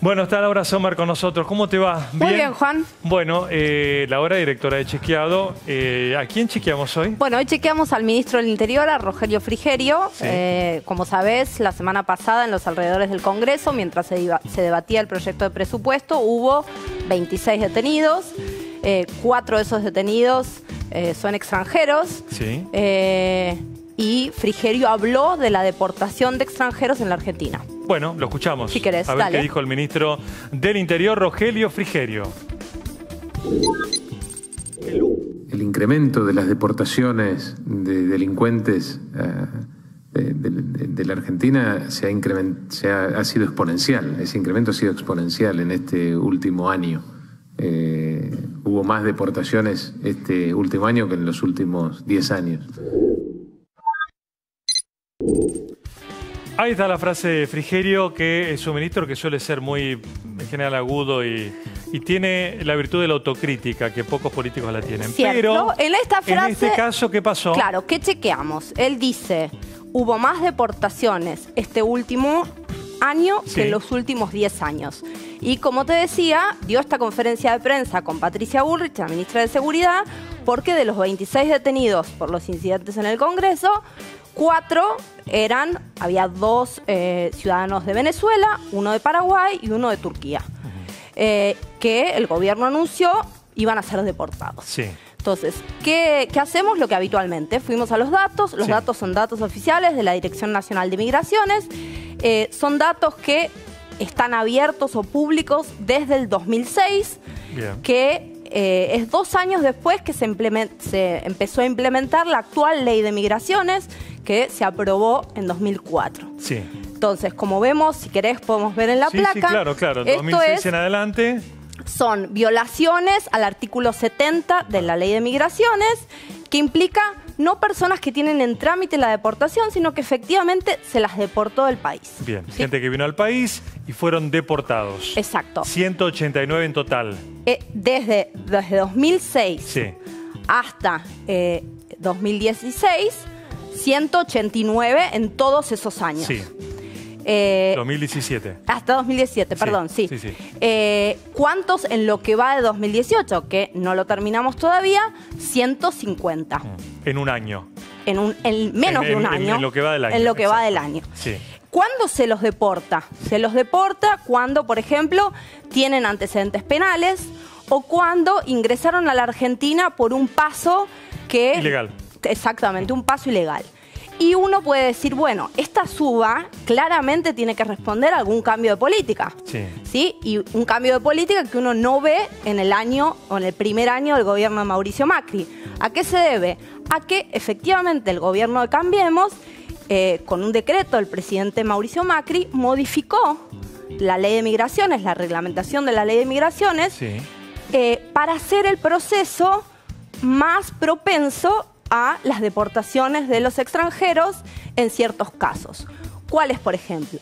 Bueno, está Laura Sommer con nosotros. ¿Cómo te va? Muy bien, Juan. Bueno, Laura, directora de Chequeado. ¿A quién chequeamos hoy? Bueno, hoy chequeamos al ministro del Interior, a Rogelio Frigerio. Sí. Como sabés, la semana pasada en los alrededores del Congreso, mientras se debatía el proyecto de presupuesto, hubo 26 detenidos. 4 de esos detenidos son extranjeros. Sí. Y Frigerio habló de la deportación de extranjeros en la Argentina. Bueno, lo escuchamos. Si querés, a ver dale. qué dijo el ministro del Interior, Rogelio Frigerio. El incremento de las deportaciones de delincuentes de la Argentina ha sido exponencial. Ese incremento ha sido exponencial en este último año. Hubo más deportaciones este último año que en los últimos 10 años. Ahí está la frase de Frigerio, que es un ministro que suele ser muy, en general, agudo y tiene la virtud de la autocrítica, que pocos políticos la tienen. Cierto. Pero en esta frase, en este caso, ¿qué pasó? Claro, ¿qué chequeamos? Él dice, hubo más deportaciones este último año que en los últimos 10 años. Y como te decía, dio esta conferencia de prensa con Patricia Bullrich, la ministra de Seguridad, porque de los 26 detenidos por los incidentes en el Congreso, 4 había 2 ciudadanos de Venezuela, 1 de Paraguay y 1 de Turquía, que el gobierno anunció iban a ser deportados. Sí. Entonces, ¿qué hacemos? Lo que habitualmente. Fuimos a los datos. Los datos son datos oficiales de la Dirección Nacional de Migraciones. Son datos que están abiertos o públicos desde el 2006, Bien. que es 2 años después que se empezó a implementar la actual Ley de Migraciones, que se aprobó en 2004. Sí. Entonces, como vemos, si querés podemos ver en la placa. Sí, claro, claro. Esto 2006 en adelante. Son violaciones al artículo 70 de la Ley de Migraciones, que implica no personas que tienen en trámite la deportación, sino que efectivamente se las deportó del país. Bien, ¿Sí? gente que vino al país y fueron deportados. Exacto. 189 en total. Desde 2006 Sí. hasta 2016, 189 en todos esos años. Sí. 2017. Hasta 2017, perdón, sí. Sí. ¿Cuántos en lo que va de 2018? Que no lo terminamos todavía, 150. En un año. En menos de un año. En lo que va del año. En lo que va Exacto. del año. Sí. ¿Cuándo se los deporta? Se los deporta cuando, por ejemplo, tienen antecedentes penales o cuando ingresaron a la Argentina por un paso que... Ilegal. Exactamente, un paso ilegal. Y uno puede decir, bueno, esta suba claramente tiene que responder a algún cambio de política. Sí. ¿Sí? Y un cambio de política que uno no ve en el año o en el primer año del gobierno de Mauricio Macri. ¿A qué se debe? A que efectivamente el gobierno de Cambiemos, con un decreto del presidente Mauricio Macri, modificó la ley de migraciones, la reglamentación de la ley de migraciones, Sí. para hacer el proceso más propenso a las deportaciones de los extranjeros en ciertos casos. ¿Cuáles, por ejemplo?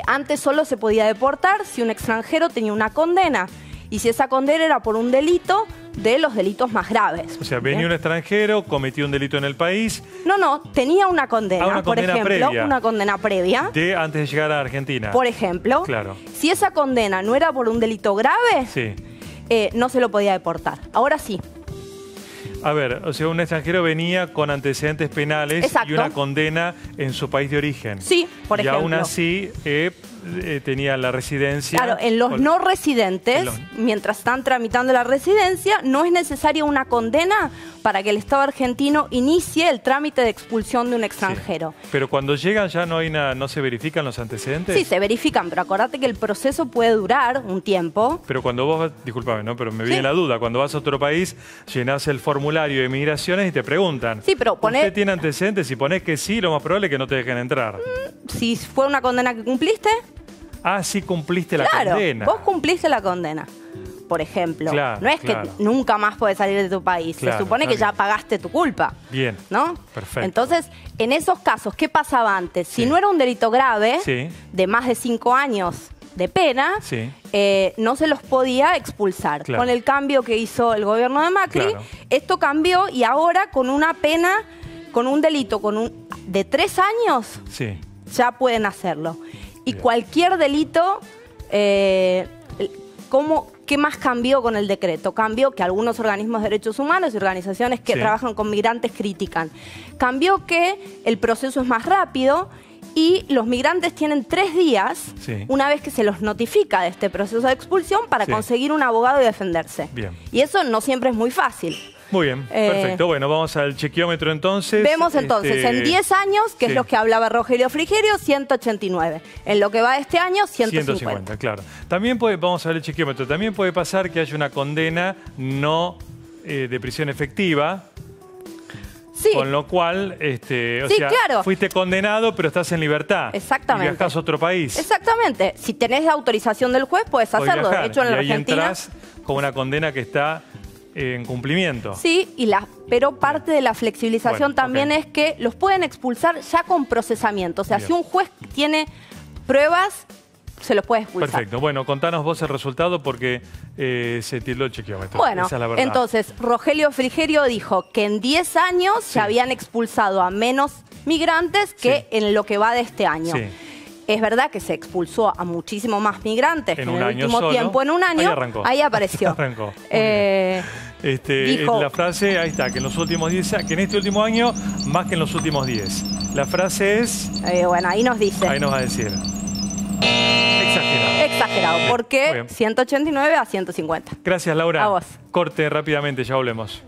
Antes solo se podía deportar si un extranjero tenía una condena y si esa condena era por un delito de los delitos más graves. O sea, venía un extranjero, cometió un delito en el país. No, tenía una condena, una por condena ejemplo, previa. una condena previa. Antes de llegar a Argentina. Por ejemplo, Claro. si esa condena no era por un delito grave, Sí. no se lo podía deportar. Ahora sí. A ver, o sea, un extranjero venía con antecedentes penales. Exacto. Y una condena en su país de origen. Sí, por ejemplo. Y aún así tenía la residencia. Claro, en los no residentes, En mientras están tramitando la residencia, no es necesaria una condena para que el Estado argentino inicie el trámite de expulsión de un extranjero. Sí. Pero cuando llegan ya no se verifican los antecedentes. Sí, se verifican, pero acordate que el proceso puede durar un tiempo. Pero cuando vos, discúlpame, ¿no? Pero me viene Sí. la duda. Cuando vas a otro país, llenás el formulario de migraciones y te preguntan. Sí, pero ¿Usted tiene antecedentes? Si ponés que sí, lo más probable es que no te dejen entrar. Si fue una condena que cumpliste, Ah, sí cumpliste la claro, condena. vos cumpliste la condena. Por ejemplo, Claro, no es claro. que nunca más podés salir de tu país. Claro, Se supone está que ya bien. pagaste tu culpa. Bien. ¿No? Perfecto. Entonces, en esos casos, ¿qué pasaba antes? Sí. Si no era un delito grave, Sí. de más de 5 años de pena, Sí. no se los podía expulsar. Claro. Con el cambio que hizo el gobierno de Macri, Claro. esto cambió y ahora con una pena, con un delito de 3 años, Sí. ya pueden hacerlo. Y Bien. cualquier delito ¿Qué más cambió con el decreto? Cambió que algunos organismos de derechos humanos y organizaciones que trabajan con migrantes critican. Cambió que el proceso es más rápido y los migrantes tienen 3 días, una vez que se los notifica de este proceso de expulsión, para conseguir un abogado y defenderse. Bien. Y eso no siempre es muy fácil. Muy bien, perfecto. Bueno, vamos al chequeómetro entonces. Vemos entonces, en 10 años, que es lo que hablaba Rogelio Frigerio, 189. En lo que va de este año, 150. Claro. También vamos a ver el chequeómetro. También puede pasar que haya una condena no de prisión efectiva. Sí. Con lo cual, claro, fuiste condenado, pero estás en libertad. Exactamente. Y viajás a otro país. Exactamente. Si tenés la autorización del juez, puedes hacerlo. De hecho, en la Argentina entras con una condena que está en cumplimiento. Sí, pero parte de la flexibilización también es que los pueden expulsar ya con procesamiento. O sea, si un juez tiene pruebas, se los puede expulsar. Perfecto. Bueno, contanos vos el resultado porque se tildó el chequeómetro. Bueno, esa es la verdad. Entonces, Rogelio Frigerio dijo que en 10 años se habían expulsado a menos migrantes que en lo que va de este año. Sí. Es verdad que se expulsó a muchísimo más migrantes que en el último tiempo, en un año. Ahí apareció. Arrancó. La frase, ahí está, que en los últimos 10, que en este último año, más que en los últimos 10. La frase es... bueno, ahí nos dice. Ahí nos va a decir. Exagerado, porque 189 a 150. Gracias, Laura. A vos. Corte rápidamente, ya volvemos.